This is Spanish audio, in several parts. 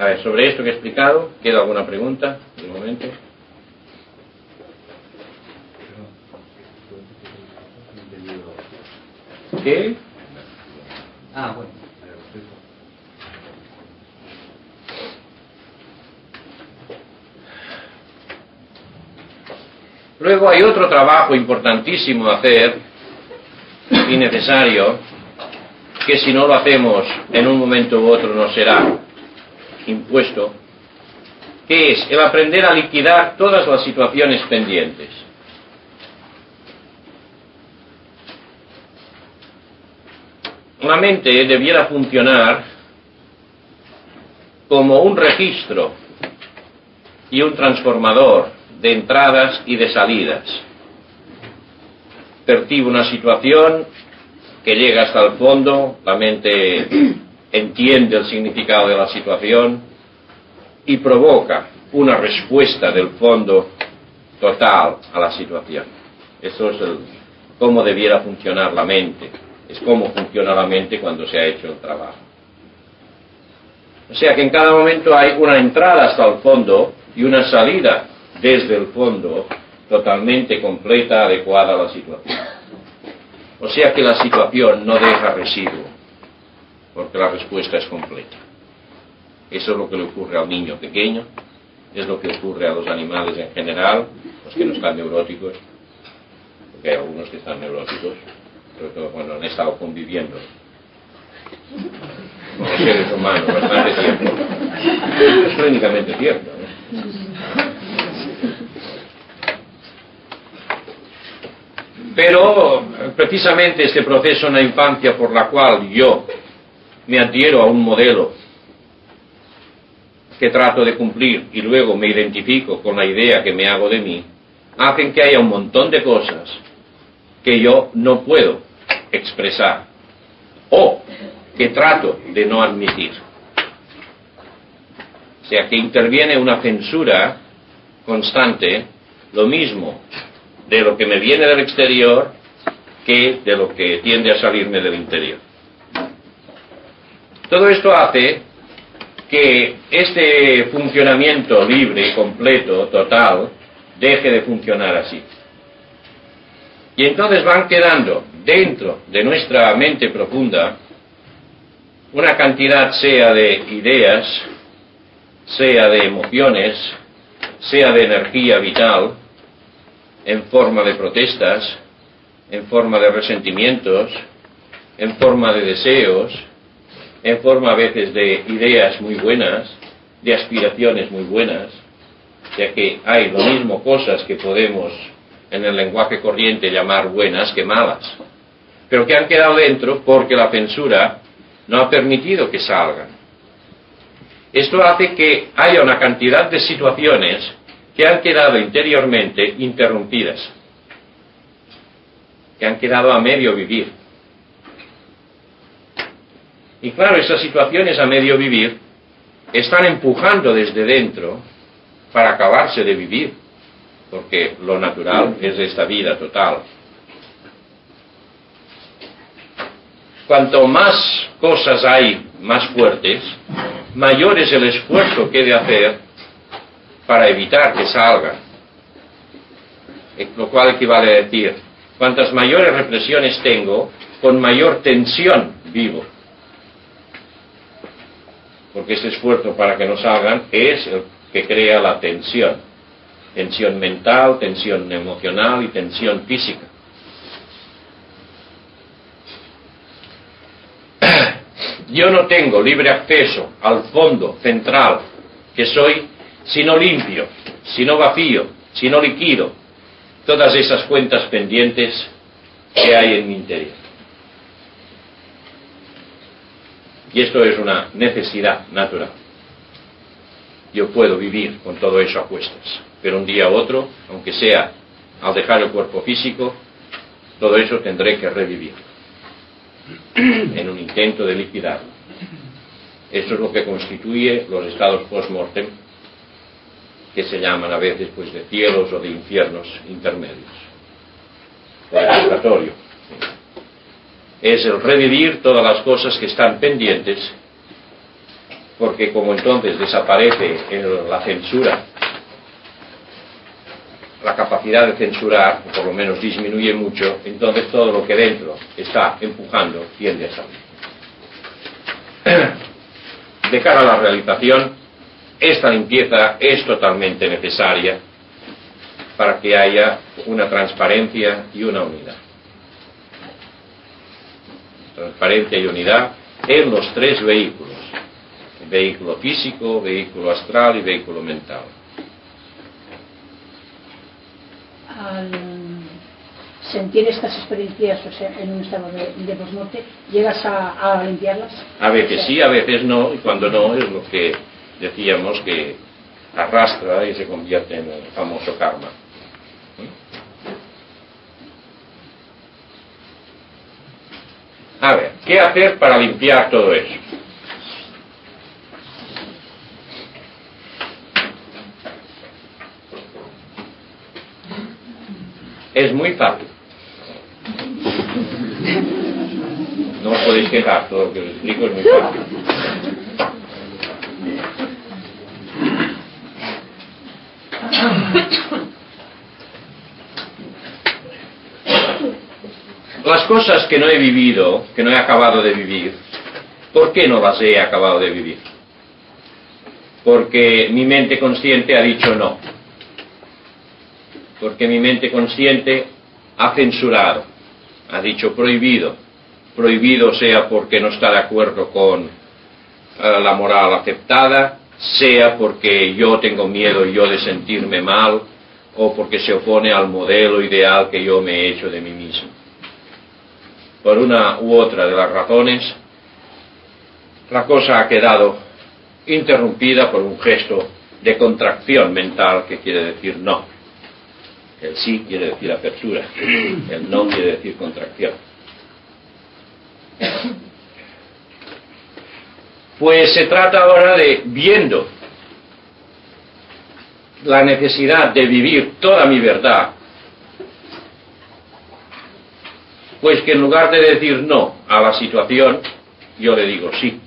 A ver, sobre esto que he explicado, ¿queda alguna pregunta de momento? ¿Qué? Bueno. Luego hay otro trabajo importantísimo a hacer y necesario, que si no lo hacemos en un momento u otro nos será impuesto, que es el aprender a liquidar todas las situaciones pendientes. La mente debiera funcionar como un registro y un transformador de entradas y de salidas. Percibe una situación que llega hasta el fondo, la mente entiende el significado de la situación y provoca una respuesta del fondo total a la situación. Eso es cómo debiera funcionar la mente. Es cómo funciona la mente cuando se ha hecho el trabajo. O sea que en cada momento hay una entrada hasta el fondo y una salida desde el fondo totalmente completa, adecuada a la situación. O sea que la situación no deja residuo, porque la respuesta es completa. Eso es lo que le ocurre al niño pequeño, es lo que ocurre a los animales en general, los que no están neuróticos, porque hay algunos que están neuróticos, sobre todo cuando han estado conviviendo con los seres humanos bastante tiempo. Es clínicamente cierto, ¿no? Pero precisamente este proceso en la infancia por la cual yo me adhiero a un modelo que trato de cumplir y luego me identifico con la idea que me hago de mí, hacen que haya un montón de cosas que yo no puedo expresar o que trato de no admitir. O sea que interviene una censura constante, lo mismo de lo que me viene del exterior que de lo que tiende a salirme del interior. Todo esto hace que este funcionamiento libre, completo, total, deje de funcionar así. Y entonces van quedando dentro de nuestra mente profunda una cantidad, sea de ideas, sea de emociones, sea de energía vital, en forma de protestas, en forma de resentimientos, en forma de deseos, en forma a veces de ideas muy buenas, de aspiraciones muy buenas, ya que hay lo mismo cosas que podemos en el lenguaje corriente llamar buenas que malas, pero que han quedado dentro porque la censura no ha permitido que salgan. Esto hace que haya una cantidad de situaciones que han quedado interiormente interrumpidas, que han quedado a medio vivir. Y claro, esas situaciones a medio vivir están empujando desde dentro para acabarse de vivir, porque lo natural es esta vida total. Cuanto más cosas hay más fuertes, mayor es el esfuerzo que he de hacer para evitar que salgan. Lo cual equivale a decir, cuantas mayores represiones tengo, con mayor tensión vivo. Porque ese esfuerzo para que no salgan es el que crea la tensión. Tensión mental, tensión emocional y tensión física. Yo no tengo libre acceso al fondo central que soy si no limpio, si no vacío, si no liquido todas esas cuentas pendientes que hay en mi interior. Y esto es una necesidad natural. Yo puedo vivir con todo eso a cuestas, pero un día u otro, aunque sea al dejar el cuerpo físico, todo eso tendré que revivir en un intento de liquidarlo. Eso es lo que constituye los estados post-mortem, que se llaman a veces pues de cielos o de infiernos intermedios, o de purgatorio. Es el revivir todas las cosas que están pendientes porque como entonces desaparece la censura, la capacidad de censurar, o por lo menos disminuye mucho, entonces todo lo que dentro está empujando tiende a salir. De cara a la realización, esta limpieza es totalmente necesaria para que haya una transparencia y una unidad. Transparencia y unidad en los tres vehículos: vehículo físico, vehículo astral y vehículo mental. Al sentir estas experiencias, o sea, en un estado de posmote, ¿llegas a limpiarlas? A veces sí, a veces no, y cuando no es lo que decíamos que arrastra y se convierte en el famoso karma. A ver, ¿qué hacer para limpiar todo eso? Es muy fácil. No os podéis quejar, todo lo que os explico es muy fácil. Las cosas que no he vivido, que no he acabado de vivir, ¿por qué no las he acabado de vivir? Porque mi mente consciente ha dicho no. Porque mi mente consciente ha censurado, ha dicho prohibido. Prohibido sea porque no está de acuerdo con la moral aceptada, sea porque yo tengo miedo yo de sentirme mal, o porque se opone al modelo ideal que yo me he hecho de mí mismo. Por una u otra de las razones, la cosa ha quedado interrumpida por un gesto de contracción mental que quiere decir no. El sí quiere decir apertura, el no quiere decir contracción. Pues se trata ahora de, viendo la necesidad de vivir toda mi verdad, pues que en lugar de decir no a la situación, yo le digo sí.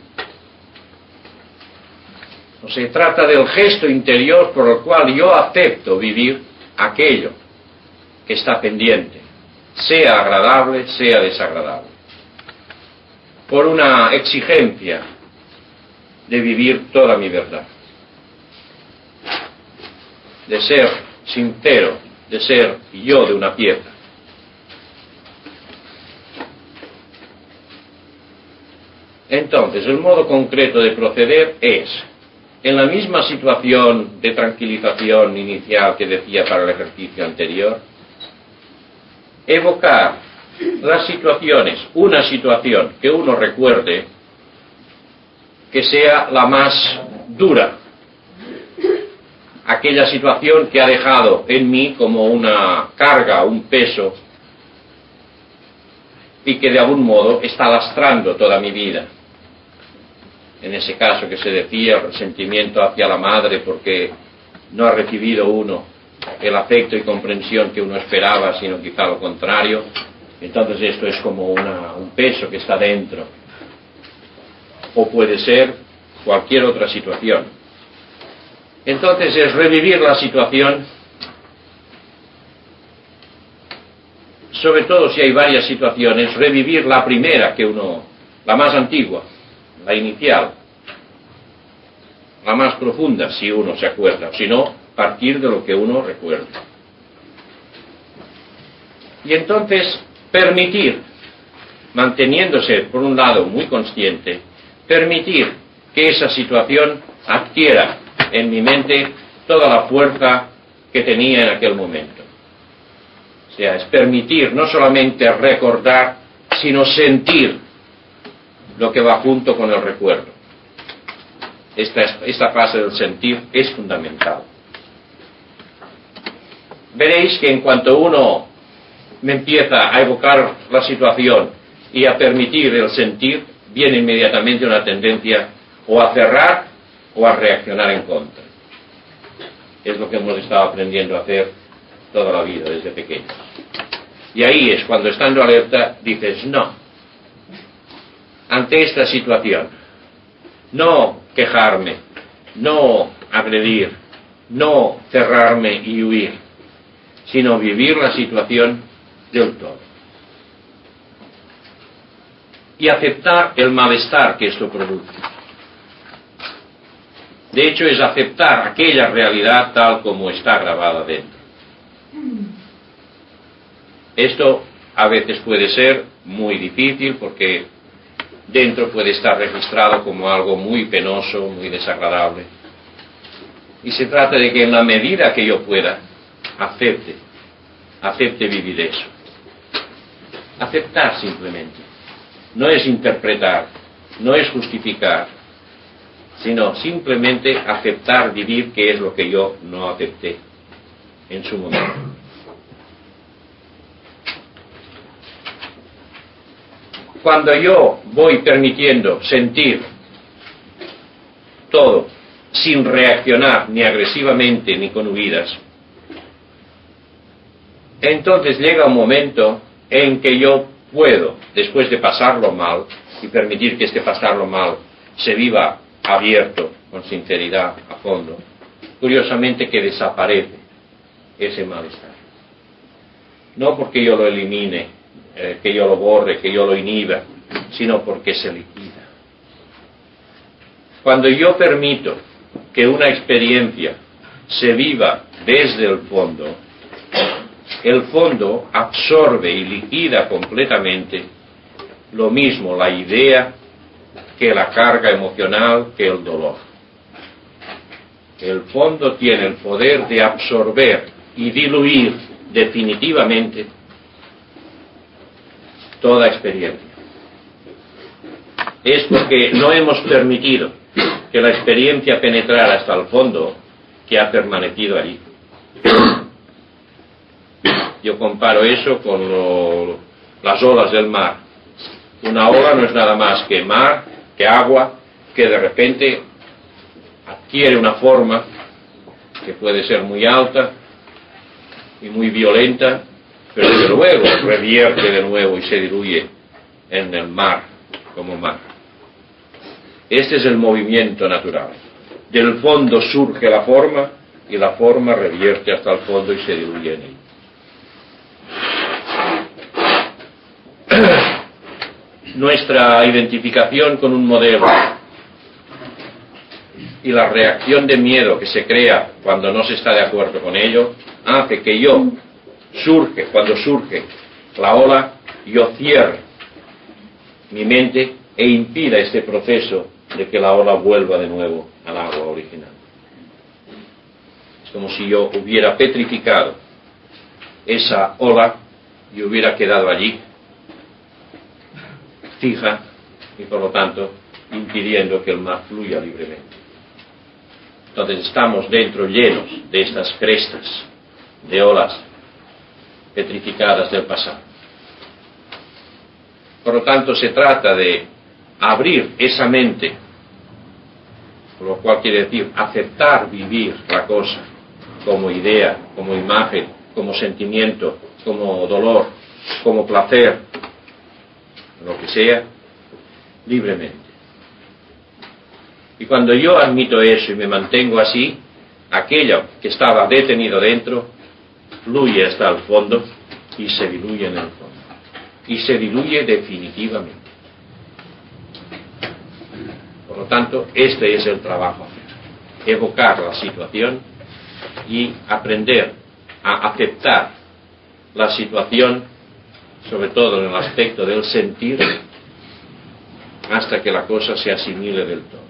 O se trata del gesto interior por el cual yo acepto vivir aquello que está pendiente, sea agradable, sea desagradable, por una exigencia de vivir toda mi verdad, de ser sincero, de ser yo de una pieza. Entonces, el modo concreto de proceder es, en la misma situación de tranquilización inicial que decía para el ejercicio anterior, evocar las situaciones, una situación que uno recuerde que sea la más dura, aquella situación que ha dejado en mí como una carga, un peso, y que de algún modo está lastrando toda mi vida. En ese caso que se decía, el resentimiento hacia la madre porque no ha recibido uno el afecto y comprensión que uno esperaba, sino quizá lo contrario. Entonces esto es como un peso que está dentro. O puede ser cualquier otra situación. Entonces es revivir la situación, sobre todo si hay varias situaciones, revivir la primera la más antigua, la inicial, la más profunda, si uno se acuerda, si no, partir de lo que uno recuerda. Y entonces permitir, manteniéndose por un lado muy consciente, permitir que esa situación adquiera en mi mente toda la fuerza que tenía en aquel momento. O sea, es permitir no solamente recordar, sino sentir lo que va junto con el recuerdo. Esta fase del sentir es fundamental. Veréis que en cuanto uno me empieza a evocar la situación y a permitir el sentir, viene inmediatamente una tendencia o a cerrar o a reaccionar en contra. Es lo que hemos estado aprendiendo a hacer toda la vida, desde pequeños. Y ahí es cuando, estando alerta, dices no. Ante esta situación, no quejarme, no agredir, no cerrarme y huir, sino vivir la situación del todo. Y aceptar el malestar que esto produce. De hecho, es aceptar aquella realidad tal como está grabada dentro. Esto a veces puede ser muy difícil porque dentro puede estar registrado como algo muy penoso, muy desagradable. Y se trata de que en la medida que yo pueda, acepte vivir eso. Aceptar simplemente. No es interpretar, no es justificar, sino simplemente aceptar vivir, que es lo que yo no acepté en su momento. Cuando yo voy permitiendo sentir todo sin reaccionar ni agresivamente ni con huidas, entonces llega un momento en que yo puedo, después de pasarlo mal, y permitir que este pasarlo mal se viva abierto, con sinceridad, a fondo, curiosamente que desaparece ese malestar. No porque yo lo elimine, que yo lo borre, que yo lo inhiba, sino porque se liquida. Cuando yo permito que una experiencia se viva desde el fondo absorbe y liquida completamente lo mismo la idea que la carga emocional, que el dolor. El fondo tiene el poder de absorber y diluir definitivamente toda experiencia. Es porque no hemos permitido que la experiencia penetrara hasta el fondo que ha permanecido allí. Yo comparo eso con las olas del mar. Una ola no es nada más que mar, que agua, que de repente adquiere una forma que puede ser muy alta y muy violenta, pero que luego revierte de nuevo y se diluye en el mar como mar. Este es el movimiento natural. Del fondo surge la forma y la forma revierte hasta el fondo y se diluye en él. Nuestra identificación con un modelo y la reacción de miedo que se crea cuando no se está de acuerdo con ello hace que cuando surge la ola, yo cierre mi mente e impida este proceso de que la ola vuelva de nuevo al agua original. Es como si yo hubiera petrificado esa ola y hubiera quedado allí fija y por lo tanto impidiendo que el mar fluya libremente. Entonces estamos dentro llenos de estas crestas de olas petrificadas del pasado. Por lo tanto se trata de abrir esa mente, por lo cual quiere decir aceptar vivir la cosa como idea, como imagen, como sentimiento, como dolor, como placer, lo que sea, libremente. Y cuando yo admito eso y me mantengo así, aquello que estaba detenido dentro fluye hasta el fondo y se diluye en el fondo. Y se diluye definitivamente. Por lo tanto, este es el trabajo a hacer. Evocar la situación y aprender a aceptar la situación, sobre todo en el aspecto del sentir, hasta que la cosa se asimile del todo.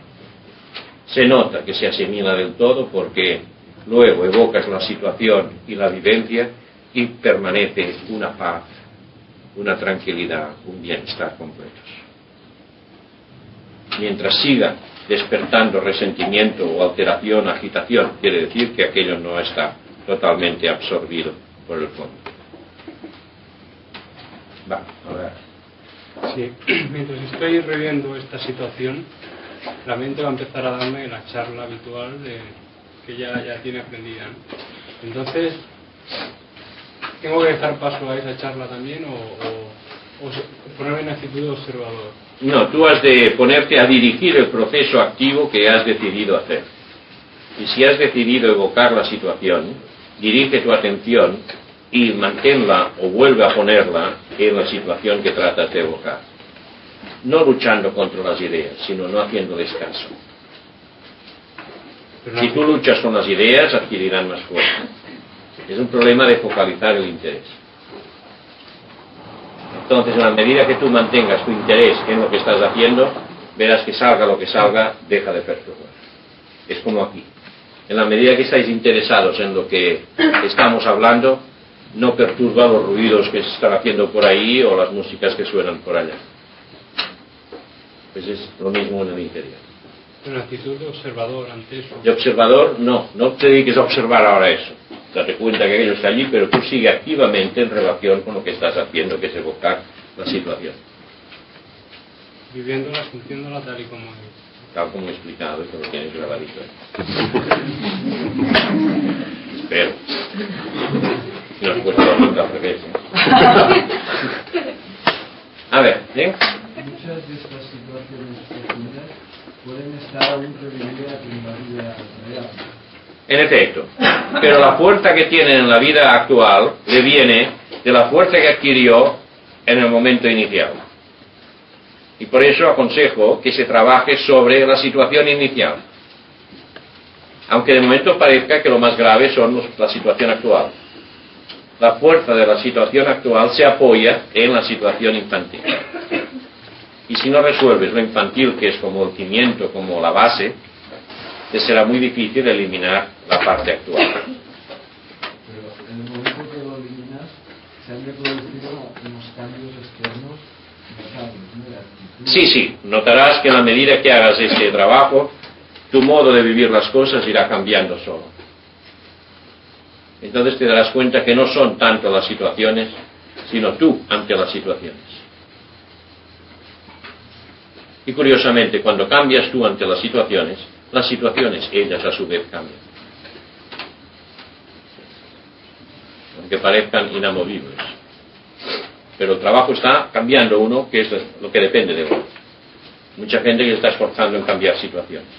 Se nota que se asimila del todo porque luego evocas la situación y la vivencia y permanece una paz, una tranquilidad, un bienestar completos. Mientras siga despertando resentimiento o alteración, agitación, quiere decir que aquello no está totalmente absorbido por el fondo. Va, a ver. Sí, mientras estoy reviendo esta situación, la mente va a empezar a darme la charla habitual que ya tiene aprendida, ¿no? Entonces, ¿tengo que dejar paso a esa charla también o ponerme en actitud de observador? No, tú has de ponerte a dirigir el proceso activo que has decidido hacer. Y si has decidido evocar la situación, dirige tu atención y manténla o vuelve a ponerla en la situación que tratas de evocar. No luchando contra las ideas, sino no haciéndoles caso. Si tú luchas con las ideas, adquirirán más fuerza. Es un problema de focalizar el interés. Entonces, en la medida que tú mantengas tu interés en lo que estás haciendo, verás que salga lo que salga, deja de perturbar. Es como aquí. En la medida que estáis interesados en lo que estamos hablando, no perturba los ruidos que se están haciendo por ahí o las músicas que suenan por allá. Pues es lo mismo en el interior. Una actitud de observador ante eso. De observador, no te dediques a observar ahora eso. Date cuenta que aquello está allí, pero tú sigue activamente en relación con lo que estás haciendo, que es evocar la situación. Viviéndola, sintiéndola tal y como es. Tal como he explicado, y que lo tienes grabadito ahí. Espero. Si no has puesto la punta al revés. A ver, ¿sí? Muchas de estas situaciones profundas pueden estar aún revividas en la vida real. En efecto, pero la fuerza que tiene en la vida actual le viene de la fuerza que adquirió en el momento inicial. Y por eso aconsejo que se trabaje sobre la situación inicial. Aunque de momento parezca que lo más grave son la situación actual. La fuerza de la situación actual se apoya en la situación infantil. Y si no resuelves lo infantil, que es como el cimiento, como la base, te será muy difícil eliminar la parte actual. Pero en el momento que lo eliminas, se han de producir unos cambios externos notables, ¿no? De actitud. Sí, notarás que a la medida que hagas este trabajo, tu modo de vivir las cosas irá cambiando solo. Entonces te darás cuenta que no son tanto las situaciones, sino tú ante las situaciones. Y curiosamente, cuando cambias tú ante las situaciones, ellas a su vez cambian. Aunque parezcan inamovibles. Pero el trabajo está cambiando uno, que es lo que depende de uno. Mucha gente que se está esforzando en cambiar situaciones.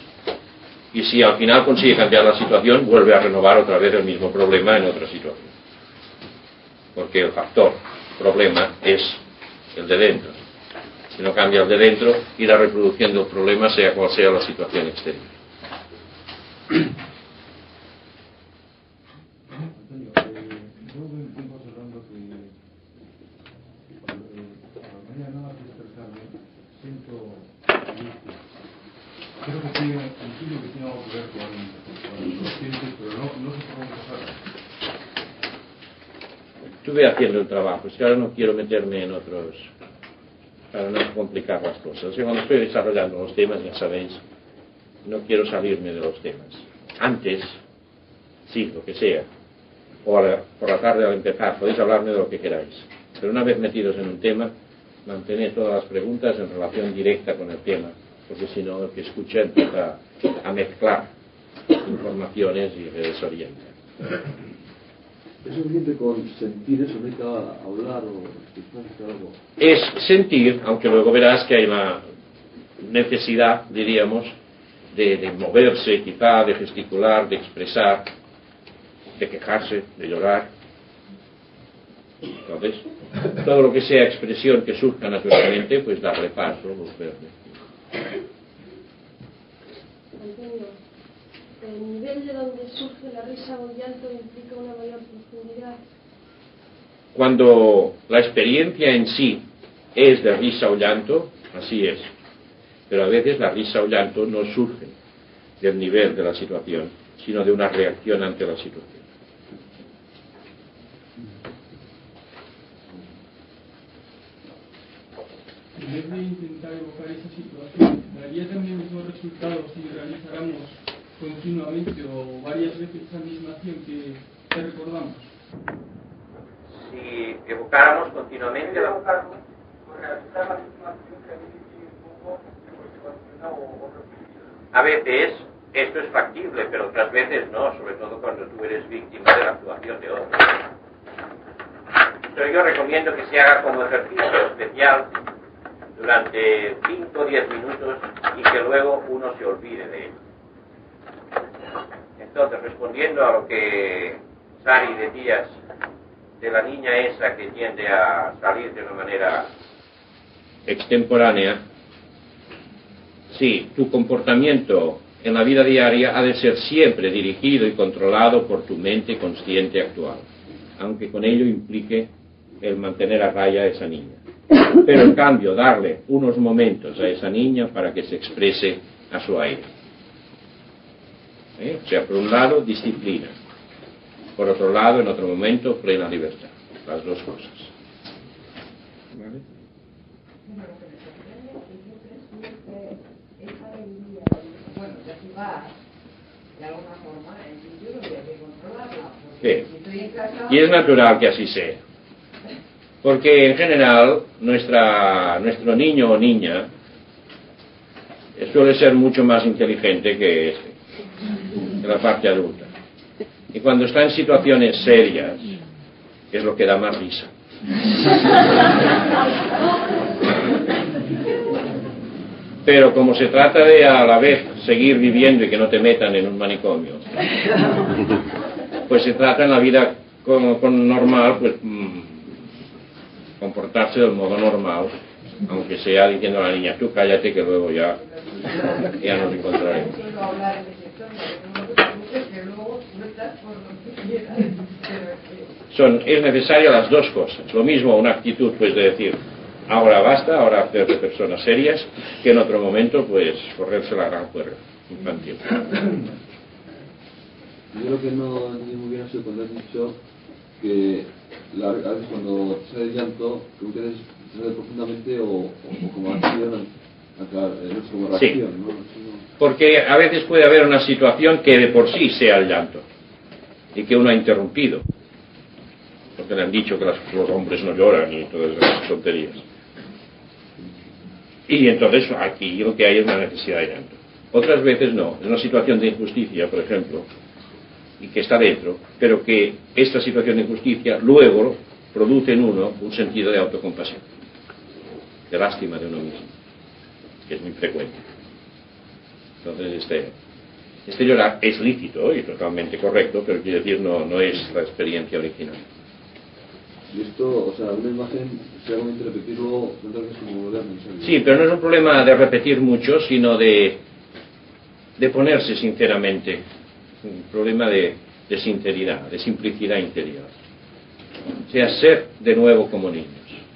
Y si al final consigue cambiar la situación, vuelve a renovar otra vez el mismo problema en otra situación. Porque el factor problema es el de dentro. Si no cambia el de dentro, irá reproduciendo el problema, sea cual sea la situación exterior. Antonio, llevo un tiempo observando que cuando a la mañana al despertarme siento angustia. Creo que tiene algo que ver con el consciente, pero no sé cómo empezar. Estuve haciendo el trabajo, es que ahora no quiero meterme en otros, para no complicar las cosas. Yo cuando estoy desarrollando los temas, ya sabéis, no quiero salirme de los temas. Antes, sí, lo que sea, o por la tarde al empezar, podéis hablarme de lo que queráis. Pero una vez metidos en un tema, mantened todas las preguntas en relación directa con el tema, porque si no, el que escucha empieza a mezclar informaciones y se desorienta. ¿Es suficiente con sentir eso? ¿No hay que hablar o explicar algo? Es sentir, aunque luego verás que hay la necesidad, diríamos, de moverse, quizá, de gesticular, de expresar, de quejarse, de llorar. Entonces, todo lo que sea expresión que surja naturalmente, pues darle paso, luz verde. Antonio, el nivel de donde surge la risa o el llanto implica una mayor profundidad. Cuando la experiencia en sí es de risa o llanto, así es. Pero a veces la risa o llanto no surge del nivel de la situación, sino de una reacción ante la situación. En vez de intentar evocar esa situación, ¿daría también los mismos resultados si realizáramos continuamente o varias veces esa misma acción que recordamos? Si evocáramos continuamente la... A veces esto es factible, pero otras veces no, sobre todo cuando tú eres víctima de la actuación de otros. Pero yo recomiendo que se haga como ejercicio especial durante 5 o 10 minutos y que luego uno se olvide de él. Entonces, respondiendo a lo que Sari decías de la niña esa que tiende a salir de una manera extemporánea, sí, tu comportamiento en la vida diaria ha de ser siempre dirigido y controlado por tu mente consciente actual, aunque con ello implique el mantener a raya a esa niña. Pero en cambio, darle unos momentos a esa niña para que se exprese a su aire. O sea, por un lado, disciplina. Por otro lado, en otro momento, plena libertad. Las dos cosas. ¿Vale? Bueno, lo que me sorprende es que esa alegría, bueno, ya si va de alguna forma, en sitio habría que controlarla. Porque Sí. si estoy en casa... Y es natural que así sea. Porque en general, nuestro niño o niña suele ser mucho más inteligente que la parte adulta. Y cuando está en situaciones serias, es lo que da más risa. Pero como se trata de a la vez seguir viviendo y que no te metan en un manicomio, pues se trata en la vida con normal, pues comportarse del modo normal, aunque sea diciendo a la niña, tú cállate que luego ya nos encontraremos. Es necesario las dos cosas. Lo mismo una actitud, pues, de decir, ahora basta, ahora hacer de personas serias, que en otro momento, pues, correrse la gran cuerda infantil. Yo creo que no ni muy bien ha sido cuando has dicho que a veces cuando sale el llanto, que ustedes sale profundamente o como acción, no sé, como reacción, Sí. ¿no? Porque a veces puede haber una situación que de por sí sea el llanto y que uno ha interrumpido. Porque le han dicho que los hombres no lloran y todas esas tonterías. Y entonces aquí lo que hay es una necesidad de llanto. Otras veces no. En una situación de injusticia, por ejemplo, y que está dentro, pero que esta situación de injusticia luego produce en uno un sentido de autocompasión, de lástima de uno mismo, que es muy frecuente. Entonces este llorar es lícito y totalmente correcto, pero quiero decir no es la experiencia original. Y esto, o sea, una imagen, será momento de repetirlo tantas veces como volver a pensar. Sí, pero no es un problema de repetir mucho, sino de ponerse sinceramente. Un problema de sinceridad, de simplicidad interior. O sea, ser de nuevo como niños.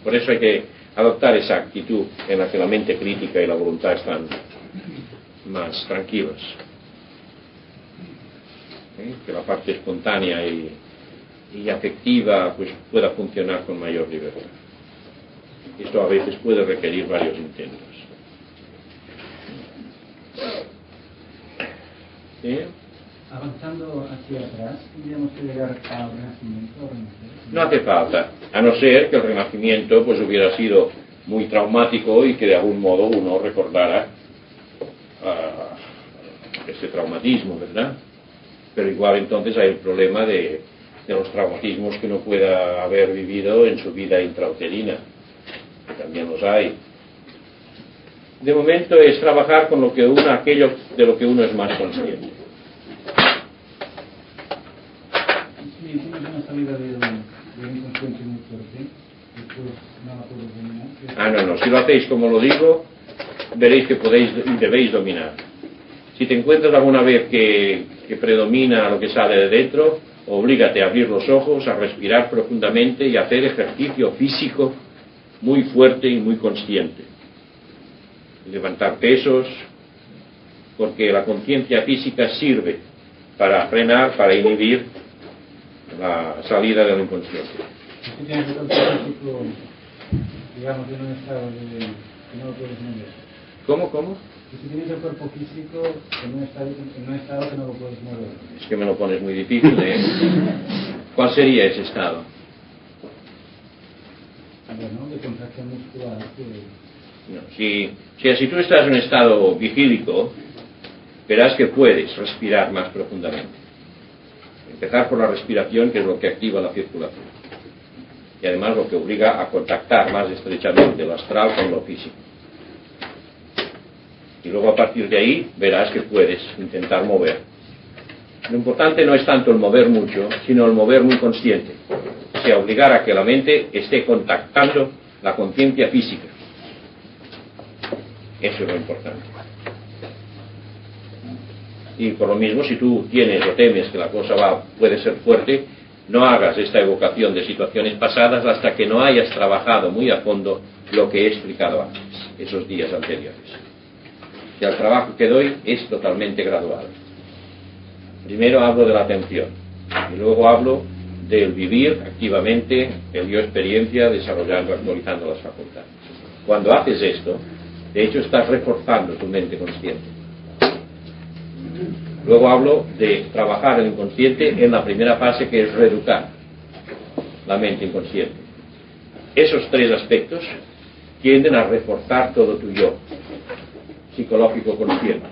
Por eso hay que adoptar esa actitud en la que la mente crítica y la voluntad están más tranquilos. Que la parte espontánea y afectiva pues pueda funcionar con mayor libertad. Esto a veces puede requerir varios intentos. ¿Sí? Avanzando hacia atrás, tendríamos que llegar al Renacimiento o Renacer. No hace falta, a no ser que el Renacimiento pues hubiera sido muy traumático y que de algún modo uno recordara ese traumatismo, ¿verdad? Pero igual entonces hay el problema de los traumatismos que uno pueda haber vivido en su vida intrauterina, que también los hay. De momento es trabajar con aquello de lo que uno es más consciente. Si tienes una salida de inconsciente muy fuerte, después no la puedes dominar. No, si lo hacéis como lo digo, veréis que podéis y debéis dominar. Si te encuentras alguna vez que predomina lo que sale de dentro, oblígate a abrir los ojos, a respirar profundamente y a hacer ejercicio físico muy fuerte y muy consciente. Levantar pesos, porque la conciencia física sirve para frenar, para inhibir la salida del inconsciente. Es que tienes el cuerpo físico, digamos, en un estado que no lo puedes mover. ¿Cómo? Y si tienes el cuerpo físico en un estado que no lo puedes mover. Es que me lo pones muy difícil, ¿eh? ¿Cuál sería ese estado? Bueno, de contracción muscular. No, si tú estás en un estado vigílico, verás que puedes respirar más profundamente. Empezar por la respiración, que es lo que activa la circulación. Y además lo que obliga a contactar más estrechamente lo astral con lo físico. Y luego a partir de ahí verás que puedes intentar mover. Lo importante no es tanto el mover mucho, sino el mover muy consciente. O sea, obligar a que la mente esté contactando la conciencia física. Eso es lo importante. Y por lo mismo, si tú tienes o temes que la cosa puede ser fuerte, no hagas esta evocación de situaciones pasadas hasta que no hayas trabajado muy a fondo lo que he explicado antes, esos días anteriores. Y el trabajo que doy es totalmente gradual. Primero hablo de la atención y luego hablo del vivir activamente el yo experiencia, desarrollando, actualizando las facultades. Cuando haces esto, de hecho estás reforzando tu mente consciente. Luego hablo de trabajar el inconsciente en la primera fase, que es reeducar la mente inconsciente. Esos tres aspectos tienden a reforzar todo tu yo psicológico consciente.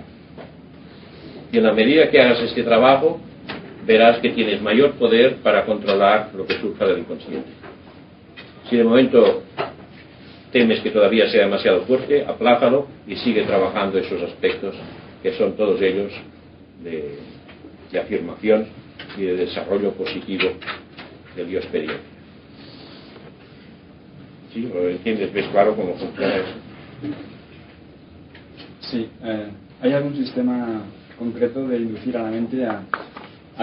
Y en la medida que hagas este trabajo, verás que tienes mayor poder para controlar lo que surja del inconsciente. Si de momento temes que todavía sea demasiado fuerte, aplázalo y sigue trabajando esos aspectos, que son todos ellos de afirmación y de desarrollo positivo del yo experiencia. ¿Sí? ¿Lo entiendes? ¿Ves claro cómo funciona eso? Sí. ¿Hay algún sistema concreto de inducir a la mente a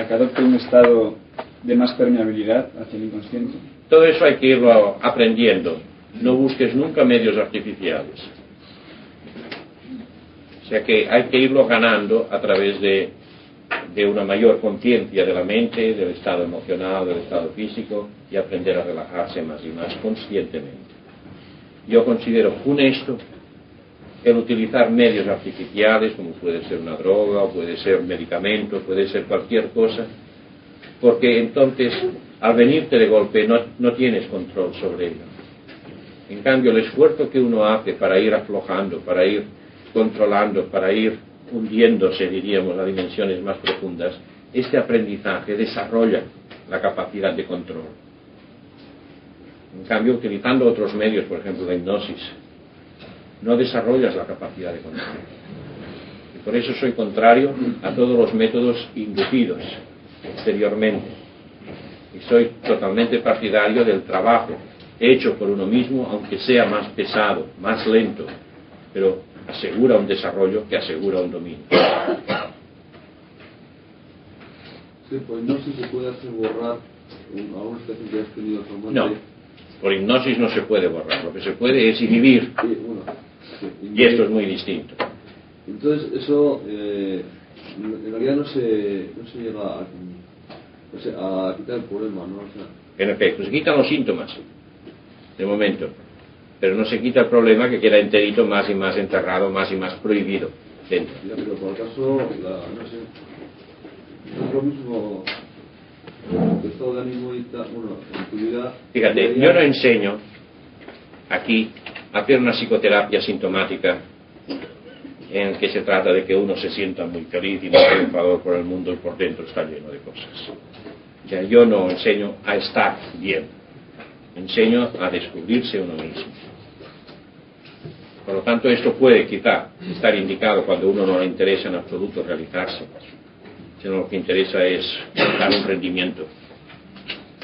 que adopte un estado de más permeabilidad hacia el inconsciente? Todo eso hay que irlo aprendiendo. No busques nunca medios artificiales. O sea que hay que irlo ganando a través de una mayor conciencia de la mente, del estado emocional, del estado físico, y aprender a relajarse más y más conscientemente. Yo considero funesto el utilizar medios artificiales, como puede ser una droga, o puede ser un medicamento, puede ser cualquier cosa, porque entonces, al venirte de golpe, no tienes control sobre ello. En cambio, el esfuerzo que uno hace para ir aflojando, para ir controlando, para ir hundiéndose, diríamos, a dimensiones más profundas, este aprendizaje desarrolla la capacidad de control. En cambio, utilizando otros medios, por ejemplo, la hipnosis, no desarrollas la capacidad de control. Y por eso soy contrario a todos los métodos inducidos exteriormente. Y soy totalmente partidario del trabajo hecho por uno mismo, aunque sea más pesado, más lento, pero asegura un desarrollo que asegura un dominio. Sí, por hipnosis se puede hacer borrar alguna especie que has tenido formante. No, por hipnosis no se puede borrar, lo que se puede es inhibir. Sí, Y esto es muy distinto. Entonces, eso en realidad no se llega a quitar el problema, ¿no? O sea, En efecto, se quitan los síntomas, de momento, pero no se quita el problema, que queda enterito, más y más enterrado, más y más prohibido dentro. ya, pero por acaso, no sé, es lo mismo tu estado de ánimo y tal, bueno, en tu vida. Fíjate, yo no enseño aquí a hacer una psicoterapia sintomática en que se trata de que uno se sienta muy feliz y muy triunfador por el mundo y por dentro está lleno de cosas. O sea, yo no enseño a estar bien, enseño a descubrirse uno mismo. Por lo tanto, esto puede quizá estar indicado cuando uno no le interesa en absoluto realizarse, sino lo que interesa es dar un rendimiento,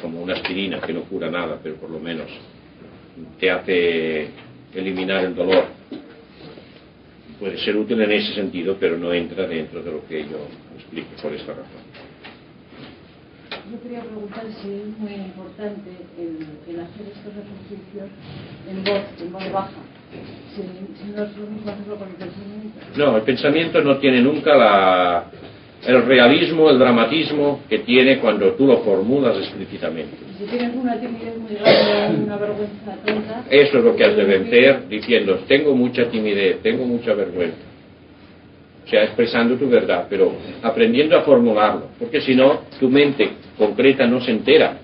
como una aspirina que no cura nada, pero por lo menos te hace eliminar el dolor. Puede ser útil en ese sentido, pero no entra dentro de lo que yo explico por esta razón. Yo quería preguntar si es muy importante el hacer estos ejercicios en voz baja, si no es lo mismo hacerlo con el pensamiento. No, el pensamiento no tiene nunca el realismo, el dramatismo que tiene cuando tú lo formulas explícitamente. Si tienes una timidez muy grande, una vergüenza tonta... Eso es lo que has de vencer diciendo, tengo mucha timidez, tengo mucha vergüenza. O sea, expresando tu verdad, pero aprendiendo a formularlo, porque si no, tu mente concreta no se entera.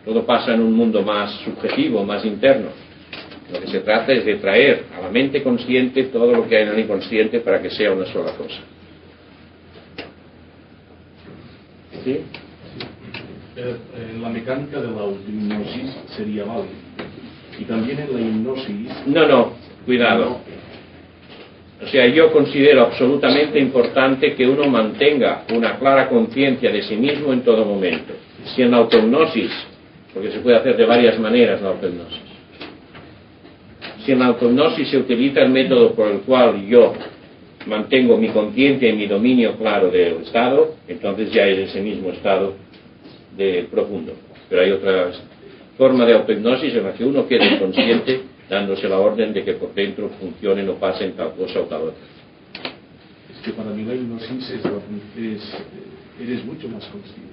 Todo pasa en un mundo más subjetivo, más interno. Lo que se trata es de traer a la mente consciente todo lo que hay en el inconsciente para que sea una sola cosa. ¿Sí? La mecánica de la hipnosis sería válida. Y también en la hipnosis... No, cuidado. sea, yo considero absolutamente importante que uno mantenga una clara conciencia de sí mismo en todo momento. Si en la autohipnosis, porque se puede hacer de varias maneras la autohipnosis, si en la autohipnosis se utiliza el método por el cual yo mantengo mi conciencia y mi dominio claro del estado, entonces ya es ese mismo estado de profundo. Pero hay otra forma de autohipnosis en la que uno queda inconsciente dándose la orden de que por dentro funcionen o pasen tal cosa o tal otra. Es que para mí la hipnosis eres mucho más consciente.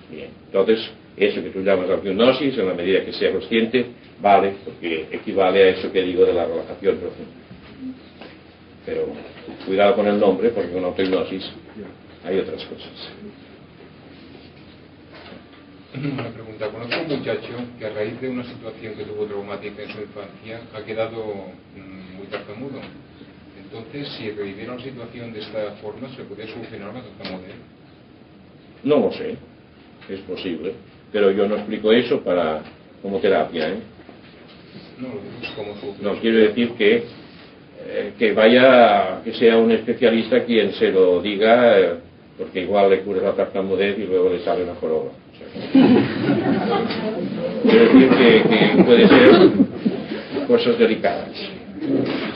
Bien, entonces eso que tú llamas autohipnosis, en la medida que sea consciente, vale, porque equivale a eso que digo de la relajación profunda. Pero cuidado con el nombre, porque con autohipnosis hay otras cosas. Una pregunta. Conozco un muchacho que a raíz de una situación que tuvo traumática en su infancia ha quedado muy tartamudo. Entonces, si reviviera una situación de esta forma, ¿se podría solucionar la tartamudez? No lo sé, es posible, pero yo no explico eso como terapia, ¿eh? No, quiero decir que sea un especialista quien se lo diga, porque igual le cura la tartamudez y luego le sale una joroba. Quiero decir que puede ser cosas delicadas.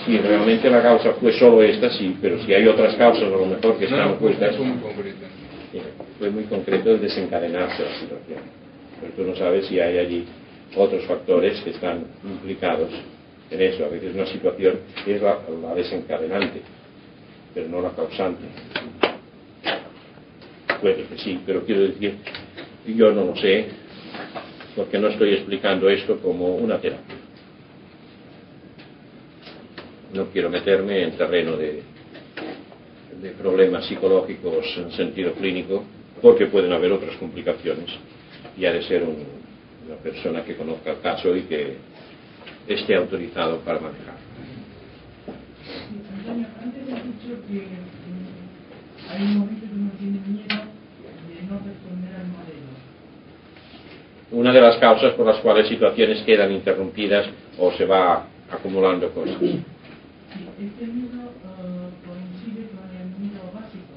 Si realmente la causa fue solo esta, sí, pero si hay otras causas a lo mejor que están opuestas, fue muy concreto el desencadenarse la situación. Pero tú no sabes si hay allí otros factores que están implicados en eso. A veces una situación es la desencadenante, pero no la causante. Puede que sí, pero quiero decir, yo no lo sé, porque no estoy explicando esto como una terapia. No quiero meterme en terreno de problemas psicológicos en sentido clínico, porque pueden haber otras complicaciones, y ha de ser una persona que conozca el caso y que esté autorizado para manejar. Antonio, antes has dicho que hay un momento que uno tiene miedo de no responder al modelo. Una de las causas por las cuales situaciones quedan interrumpidas o se va acumulando cosas. ¿Este miedo coincide con el miedo básico?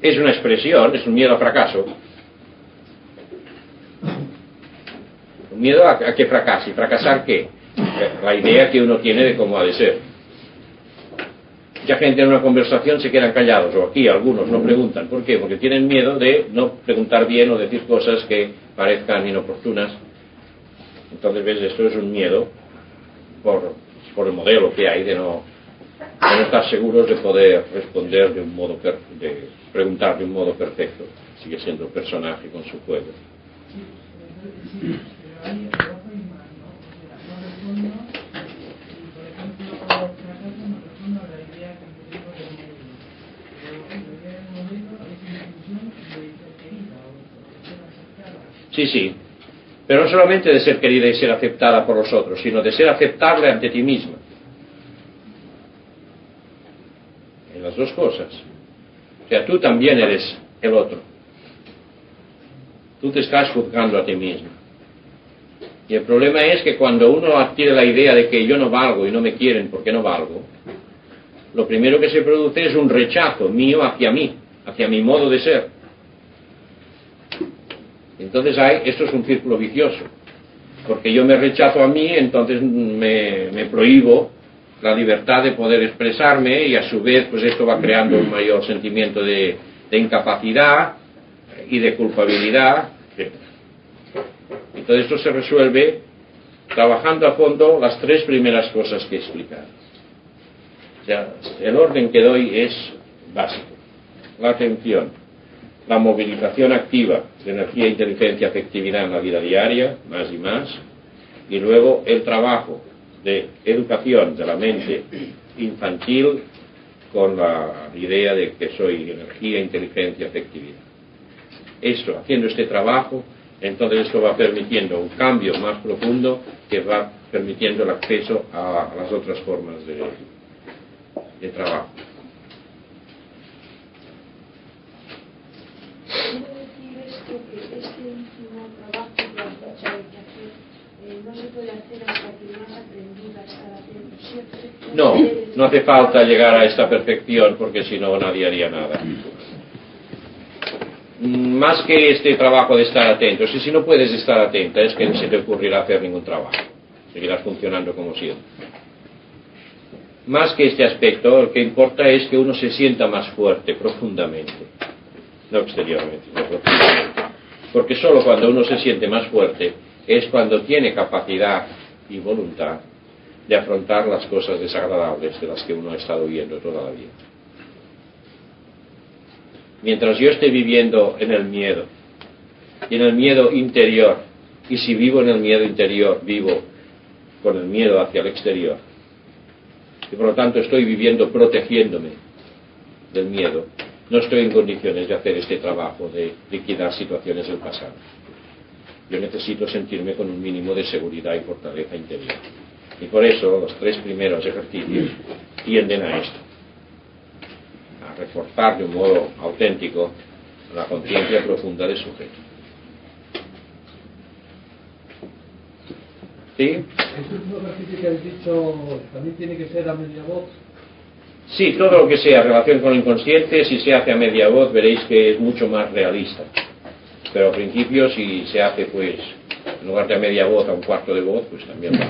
Es una expresión, es un miedo a fracaso. Un miedo a que fracase. ¿Fracasar qué? La idea que uno tiene de cómo ha de ser. Mucha gente en una conversación se quedan callados, o aquí algunos no preguntan. ¿Por qué? Porque tienen miedo de no preguntar bien o decir cosas que parezcan inoportunas. Entonces, ves, esto es un miedo por el modelo que hay de no estar seguros de poder responder de un modo de preguntar de un modo perfecto. Sigue siendo personaje con su juego. Hay trabajo y más, ¿no? O sea, no respondo y, por ejemplo, fracaso no respondo a la idea que tengo del modelo. Pero la idea del modelo es una inclusión de ser querida o de ser aceptada. Sí, sí. Pero no solamente de ser querida y ser aceptada por los otros, sino de ser aceptable ante ti misma. En las dos cosas. O sea, tú también eres el otro. Tú te estás juzgando a ti mismo. Y el problema es que cuando uno adquiere la idea de que yo no valgo y no me quieren porque no valgo, lo primero que se produce es un rechazo mío, hacia mi modo de ser. Entonces esto es un círculo vicioso, porque yo me rechazo a mí, entonces me prohíbo la libertad de poder expresarme, y a su vez pues esto va creando un mayor sentimiento de incapacidad y de culpabilidad. Entonces esto se resuelve trabajando a fondo las tres primeras cosas que he explicado. O sea, el orden que doy es básico. La atención, la movilización activa de energía, inteligencia, afectividad en la vida diaria, más y más, y luego el trabajo de educación de la mente infantil con la idea de que soy energía, inteligencia, afectividad. Esto, haciendo este trabajo, entonces esto va permitiendo un cambio más profundo que va permitiendo el acceso a las otras formas de trabajo. ¿Quiere decir esto que este último trabajo que has dicho hay que hacer no se puede hacer hasta que no has aprendido a estar atento siempre. No hace falta llegar a esta perfección, porque si no nadie haría nada. Más que este trabajo de estar atento, si no puedes estar atenta es que no se te ocurrirá hacer ningún trabajo, seguirás funcionando como siempre. Más que este aspecto, lo que importa es que uno se sienta más fuerte profundamente, no exteriormente, no profundamente, porque solo cuando uno se siente más fuerte es cuando tiene capacidad y voluntad de afrontar las cosas desagradables de las que uno ha estado viendo toda la vida. Mientras yo esté viviendo en el miedo, y en el miedo interior, y si vivo en el miedo interior, vivo con el miedo hacia el exterior, y por lo tanto estoy viviendo protegiéndome del miedo, no estoy en condiciones de hacer este trabajo de liquidar situaciones del pasado. Yo necesito sentirme con un mínimo de seguridad y fortaleza interior. Y por eso los 3 primeros ejercicios tienden a esto, a reforzar de un modo auténtico la conciencia profunda del sujeto. ¿Sí? Este último ejercicio que has dicho también tiene que ser a media voz. Sí, todo lo que sea relación con el inconsciente, si se hace a media voz veréis que es mucho más realista. Pero al principio si se hace pues en lugar de a media voz a un cuarto de voz, pues también va.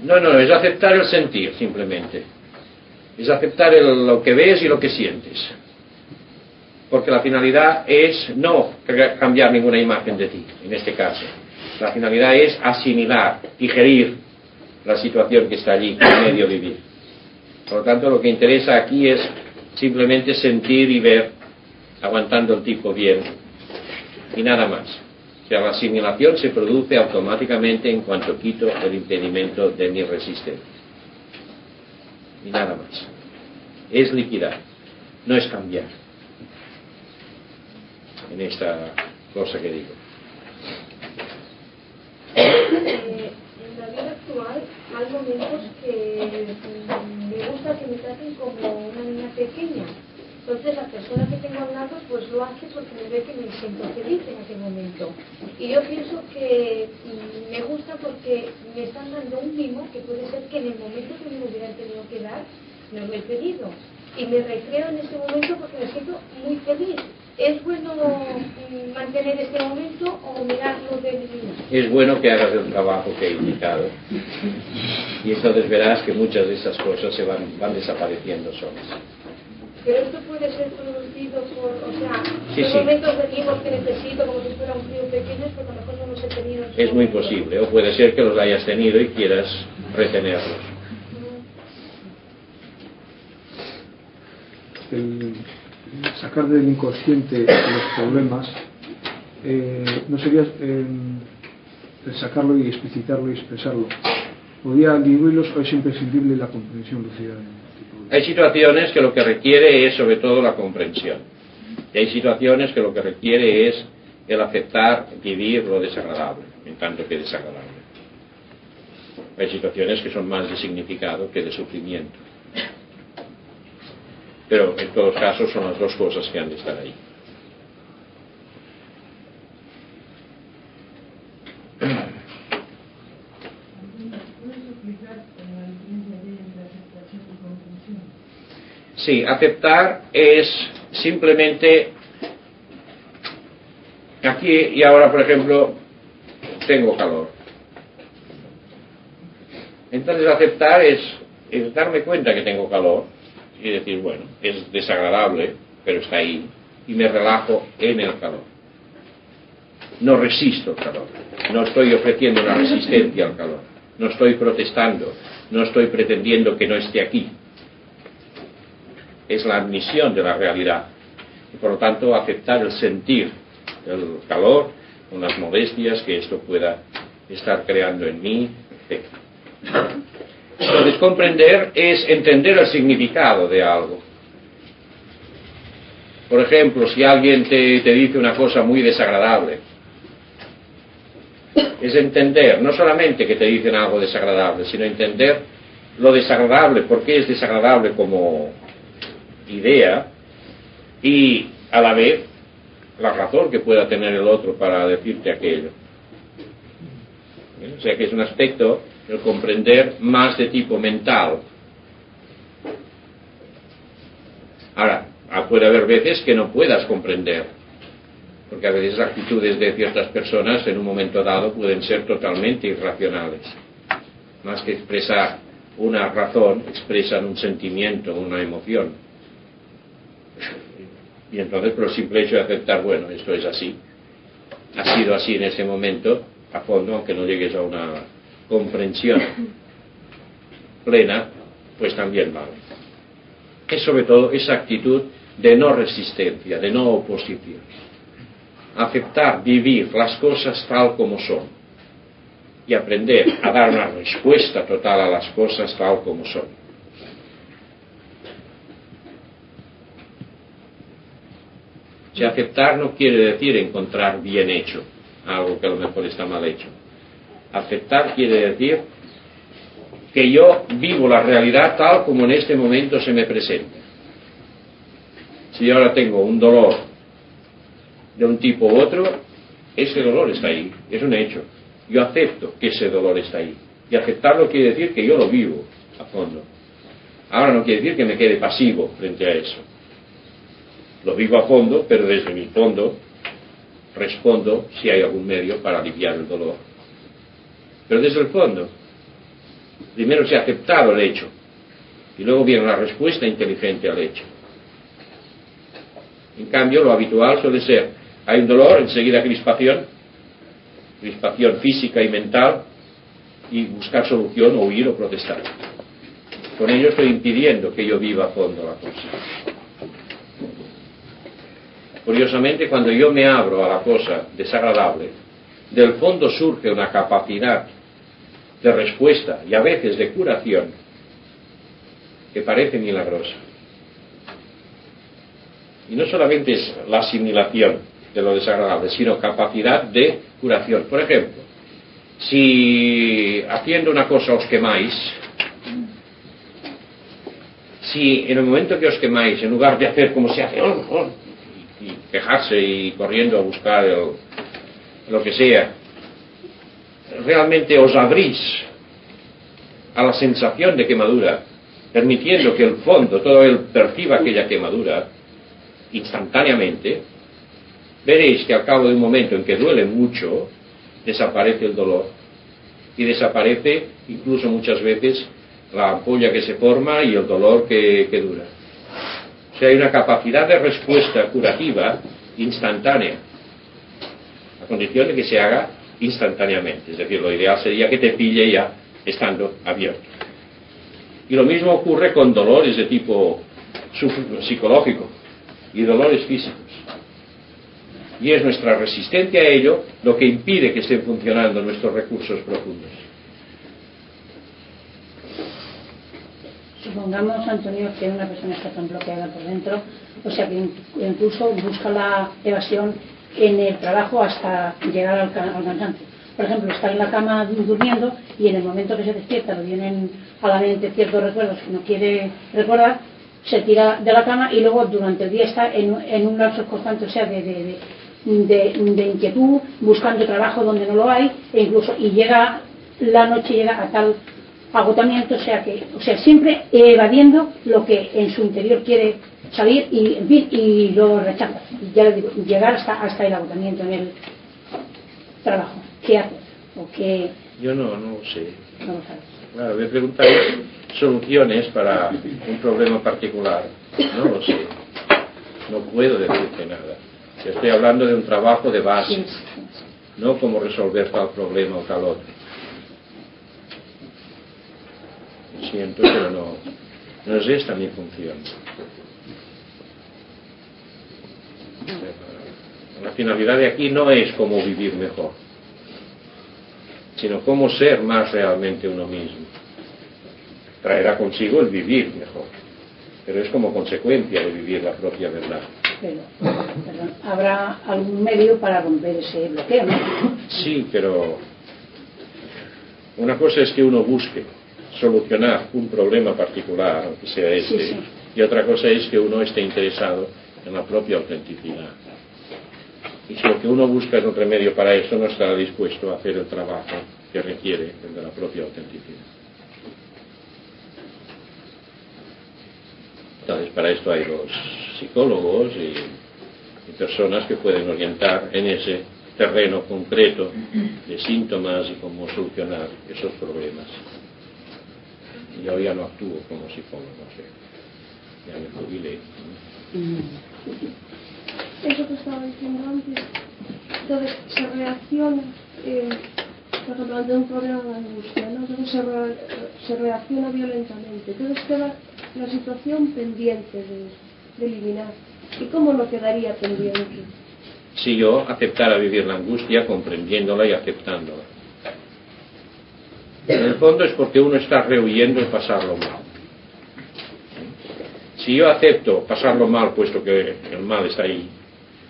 No, es aceptar el sentir, simplemente. Es aceptar lo que ves y lo que sientes. Porque la finalidad es no cambiar ninguna imagen de ti, en este caso. La finalidad es asimilar, digerir la situación que está allí, en medio vivir. Por lo tanto, lo que interesa aquí es simplemente sentir y ver, aguantando el tipo bien, y nada más. O sea, la asimilación se produce automáticamente en cuanto quito el impedimento de mi resistencia. Y nada más. Es liquidar, no es cambiar. En esta cosa que digo. En la vida actual hay momentos que me gusta que me traten como una niña pequeña. Entonces la persona que tengo al lado pues lo hace porque me ve que me siento feliz en aquel momento. Y yo pienso que me gusta porque me están dando un mimo que puede ser que en el momento que me hubieran tenido que dar, no lo he pedido. Y me recreo en ese momento porque me siento muy feliz. ¿Es bueno mantener este momento o mirarlo de divino? Es bueno que hagas el trabajo que he indicado. Y entonces verás que muchas de esas cosas se van desapareciendo solas. Pero esto puede ser producido por, o sea, sí, los momentos de mimos que necesito, como si fuera un crío pequeño, porque a lo mejor no los he tenido. Es muy posible, o puede ser que los hayas tenido y quieras retenerlos. El sacar del inconsciente los problemas no sería el sacarlo y explicitarlo y expresarlo. ¿Podría diluirlos o es imprescindible la comprensión lucida? Hay situaciones que lo que requiere es sobre todo la comprensión. Y hay situaciones que lo que requiere es el aceptar, vivir lo desagradable, en tanto que desagradable. Hay situaciones que son más de significado que de sufrimiento. Pero en todos casos son las dos cosas que han de estar ahí. Sí, aceptar es simplemente aquí y ahora, por ejemplo, tengo calor. Entonces aceptar es darme cuenta que tengo calor y decir, bueno, es desagradable, pero está ahí, y me relajo en el calor. No resisto el calor, no estoy ofreciendo una resistencia al calor, no estoy protestando, no estoy pretendiendo que no esté aquí. Es la admisión de la realidad y por lo tanto aceptar el sentir el calor con las molestias que esto pueda estar creando en mí, etc. Entonces comprender es entender el significado de algo. Por ejemplo, si alguien te dice una cosa muy desagradable, es entender, no solamente que te dicen algo desagradable, sino entender lo desagradable, por qué es desagradable como idea, y a la vez la razón que pueda tener el otro para decirte aquello. O sea que es un aspecto, el comprender, más de tipo mental. Ahora, puede haber veces que no puedas comprender, porque a veces las actitudes de ciertas personas en un momento dado pueden ser totalmente irracionales. Más que expresar una razón, expresan un sentimiento, una emoción. Y entonces, por el simple hecho de aceptar, bueno, esto es así, ha sido así en ese momento, a fondo, aunque no llegues a una comprensión plena, pues también vale. Es sobre todo esa actitud de no resistencia, de no oposición. Aceptar, vivir las cosas tal como son y aprender a dar una respuesta total a las cosas tal como son. Si aceptar no quiere decir encontrar bien hecho algo que a lo mejor está mal hecho. Aceptar quiere decir que yo vivo la realidad tal como en este momento se me presenta. Si yo ahora tengo un dolor de un tipo u otro, ese dolor está ahí, es un hecho. Yo acepto que ese dolor está ahí. Y aceptarlo quiere decir que yo lo vivo a fondo. Ahora no quiere decir que me quede pasivo frente a eso. Lo vivo a fondo, pero desde mi fondo respondo si hay algún medio para aliviar el dolor. Pero desde el fondo, primero se ha aceptado el hecho y luego viene la respuesta inteligente al hecho. En cambio, lo habitual suele ser, hay un dolor, enseguida crispación física y mental, y buscar solución o huir o protestar. Con ello estoy impidiendo que yo viva a fondo la cosa. Curiosamente, cuando yo me abro a la cosa desagradable, del fondo surge una capacidad de respuesta y a veces de curación que parece milagrosa. Y no solamente es la asimilación de lo desagradable, sino capacidad de curación. Por ejemplo, si haciendo una cosa os quemáis, si en el momento que os quemáis, en lugar de hacer como se hace, y quejarse y corriendo a buscar lo que sea, realmente os abrís a la sensación de quemadura, permitiendo que el fondo, todo él perciba aquella quemadura instantáneamente, veréis que al cabo de un momento en que duele mucho, desaparece el dolor y desaparece incluso muchas veces la ampolla que se forma y el dolor que dura. O sea, hay una capacidad de respuesta curativa instantánea, a condición de que se haga instantáneamente. Es decir, lo ideal sería que te pille ya estando abierto. Y lo mismo ocurre con dolores de tipo psicológico y dolores físicos. Y es nuestra resistencia a ello lo que impide que estén funcionando nuestros recursos profundos. Supongamos, Antonio, que una persona está tan bloqueada por dentro, o sea que incluso busca la evasión en el trabajo hasta llegar al cansancio. Por ejemplo, está en la cama durmiendo y en el momento que se despierta le vienen a la mente ciertos recuerdos que no quiere recordar, se tira de la cama y luego durante el día está en un lapso constante, o sea, de inquietud, buscando trabajo donde no lo hay, e incluso y llega la noche, llega a tal agotamiento, o sea siempre evadiendo lo que en su interior quiere salir y lo rechaza. Y ya le digo, llegar hasta el agotamiento en el trabajo. ¿Qué haces? ¿O qué? Yo no lo sé. No lo sabes. Claro, me preguntan soluciones para un problema particular. No lo sé. No puedo decirte nada. Yo estoy hablando de un trabajo de base, sí. No cómo resolver tal problema o tal otro. Lo siento, pero no es esta mi función. La finalidad de aquí no es cómo vivir mejor, sino cómo ser más realmente uno mismo. Traerá consigo el vivir mejor, pero es como consecuencia de vivir la propia verdad. Pero habrá algún medio para romper ese bloqueo, ¿no? Sí, pero una cosa es que uno busque solucionar un problema particular, aunque sea este, Sí. y otra cosa es que uno esté interesado en la propia autenticidad. Y si lo que uno busca es un remedio para eso, no estará dispuesto a hacer el trabajo que requiere el de la propia autenticidad. Entonces, para esto hay los psicólogos y personas que pueden orientar en ese terreno concreto de síntomas y cómo solucionar esos problemas. Yo ya no actúo como psicólogo, ya me jubilé. Eso que estaba diciendo antes, entonces se reacciona, por ejemplo, ante un problema de angustia, ¿no? Entonces se reacciona violentamente, entonces queda la situación pendiente de eliminar. ¿Y cómo no quedaría pendiente? Si yo aceptara vivir la angustia, comprendiéndola y aceptándola. En el fondo es porque uno está rehuyendo el pasarlo mal. Si yo acepto pasarlo mal, puesto que el mal está ahí,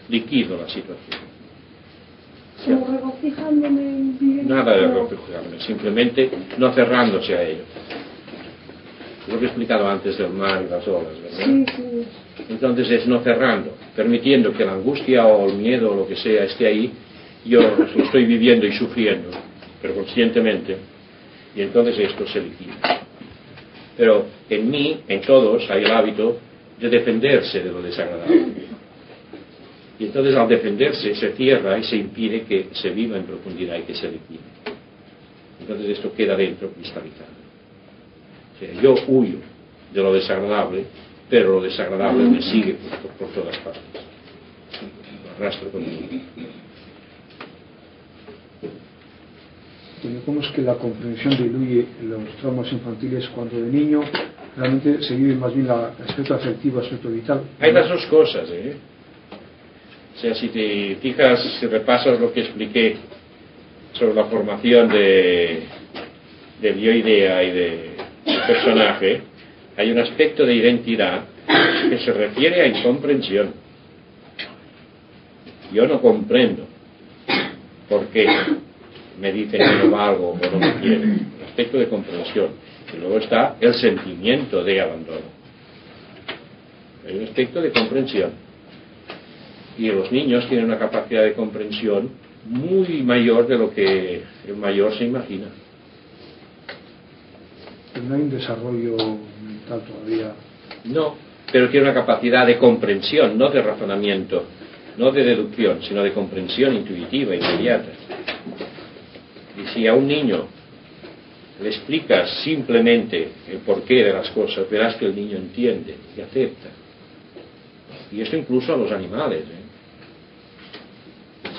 liquido la situación. Como regocijándome en vivir. Nada de regocijarme, simplemente no cerrándose a ello. Lo que he explicado antes del mar y las olas, ¿verdad? Sí, sí. Entonces es no cerrando, permitiendo que la angustia o el miedo o lo que sea esté ahí, yo lo estoy viviendo y sufriendo, pero conscientemente, y entonces esto se liquida. Pero en mí, en todos, hay el hábito de defenderse de lo desagradable. Y entonces al defenderse se cierra y se impide que se viva en profundidad y que se liquide. Entonces esto queda dentro cristalizado. O sea, yo huyo de lo desagradable, pero lo desagradable me sigue por todas partes. Lo arrastro conmigo. ¿Cómo es que la comprensión diluye los traumas infantiles cuando de niño realmente se vive más bien el aspecto afectivo, el aspecto vital? Hay las dos cosas, ¿eh? O sea, si te fijas, si repasas lo que expliqué sobre la formación de bioidea y de personaje, hay un aspecto de identidad que se refiere a incomprensión. Yo no comprendo por qué me dicen que no valgo o no me quieren. Un aspecto de comprensión. Y luego está el sentimiento de abandono. Hay un aspecto de comprensión. Y los niños tienen una capacidad de comprensión muy mayor de lo que el mayor se imagina. Pero no hay un desarrollo mental todavía. No, pero tiene una capacidad de comprensión, no de razonamiento, no de deducción, sino de comprensión intuitiva, inmediata. Y si a un niño le explicas simplemente el porqué de las cosas, verás que el niño entiende y acepta. Y esto incluso a los animales, ¿eh?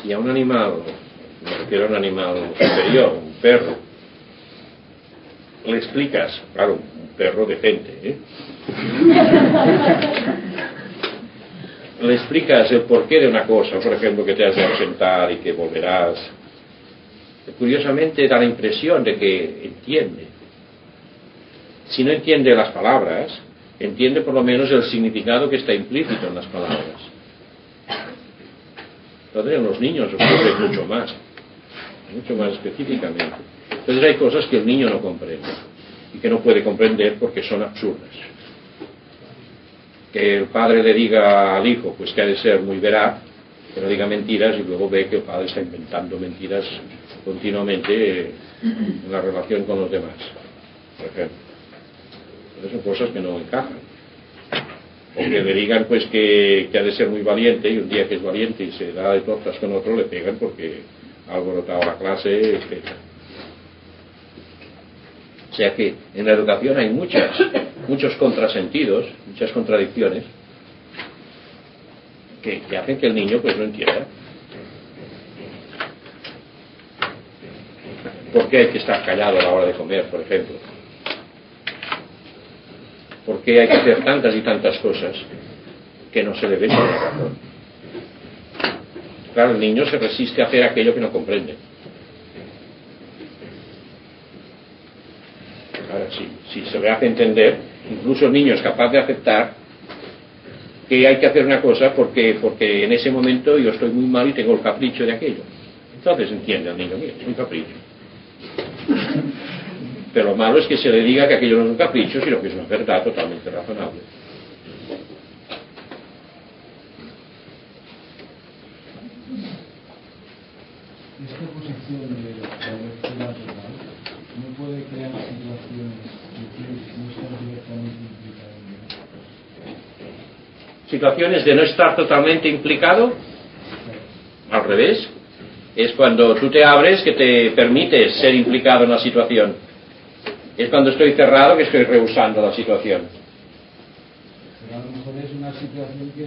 Si a un animal, me refiero a un animal superior, un perro, le explicas, claro, un perro decente, ¿eh? Le explicas el porqué de una cosa, por ejemplo, que te has de ausentar y que volverás. Curiosamente da la impresión de que entiende. Si no entiende las palabras, entiende por lo menos el significado que está implícito en las palabras. Entonces en los niños ocurre mucho más específicamente. Entonces hay cosas que el niño no comprende y que no puede comprender porque son absurdas. Que el padre le diga al hijo pues que ha de ser muy veraz, que no diga mentiras, y luego ve que el padre está inventando mentiras continuamente en la relación con los demás, por ejemplo. Entonces son cosas que no encajan. O que le digan pues que ha de ser muy valiente, y un día que es valiente y se da de tortas con otro, le pegan porque ha alborotado la clase, etc. O sea que en la educación hay muchos contrasentidos, muchas contradicciones que hacen que el niño pues no entienda. ¿Por qué hay que estar callado a la hora de comer, por ejemplo? ¿Por qué hay que hacer tantas y tantas cosas que no se le ve por la razón? Claro, el niño se resiste a hacer aquello que no comprende. Ahora, si se le hace entender, incluso el niño es capaz de aceptar que hay que hacer una cosa porque en ese momento yo estoy muy mal y tengo el capricho de aquello. Entonces entiende al niño, mira, es un capricho. Pero lo malo es que se le diga que aquello no es un capricho, sino que es una verdad totalmente razonable. Esta posición de la lectura total no puede crear situaciones que no están directamente implicadas en ello. Situaciones de no estar totalmente implicado, al revés, es cuando tú te abres que te permites ser implicado en la situación. Es cuando estoy cerrado que estoy rehusando la situación. Pero a lo mejor es una situación que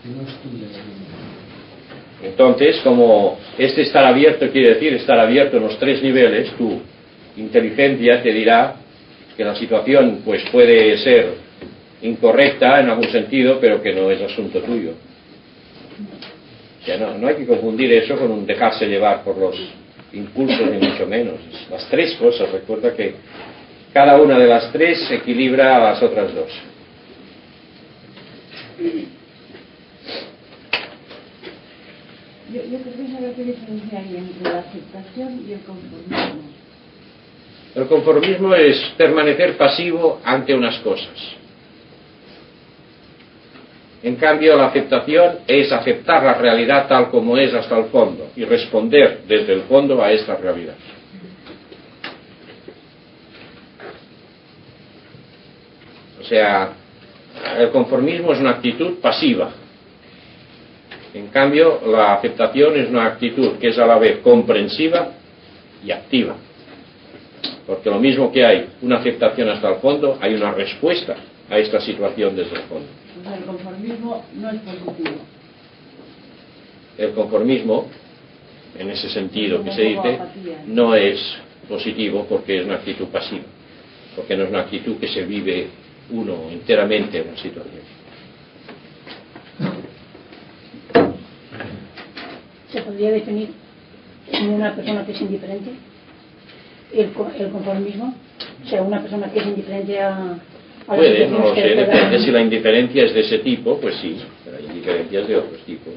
no es tuya. Entonces, como este estar abierto quiere decir estar abierto en los tres niveles, tu inteligencia te dirá que la situación pues puede ser incorrecta en algún sentido, pero que no es asunto tuyo. O sea, no hay que confundir eso con un dejarse llevar por los impulsos, ni mucho menos. Las tres cosas, recuerda que cada una de las tres equilibra a las otras dos. Yo quería saber qué diferencia hay entre la aceptación y el conformismo. El conformismo es permanecer pasivo ante unas cosas. En cambio, la aceptación es aceptar la realidad tal como es hasta el fondo y responder desde el fondo a esta realidad. O sea, el conformismo es una actitud pasiva. En cambio, la aceptación es una actitud que es a la vez comprensiva y activa. Porque lo mismo que hay una aceptación hasta el fondo, hay una respuesta a esta situación desde el fondo. O sea, el conformismo no es positivo. El conformismo, en ese sentido que se dice, no es positivo porque es una actitud pasiva. Porque no es una actitud que se vive uno enteramente en una situación. ¿Se podría definir como una persona que es indiferente? El conformismo, o sea, una persona que es indiferente a puede, no lo sé, depende. Si la indiferencia es de ese tipo, pues sí, pero hay indiferencias de otros tipos.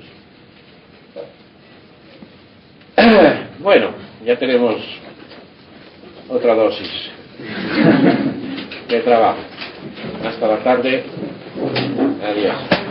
Bueno, ya tenemos otra dosis de trabajo. Hasta la tarde. Adiós.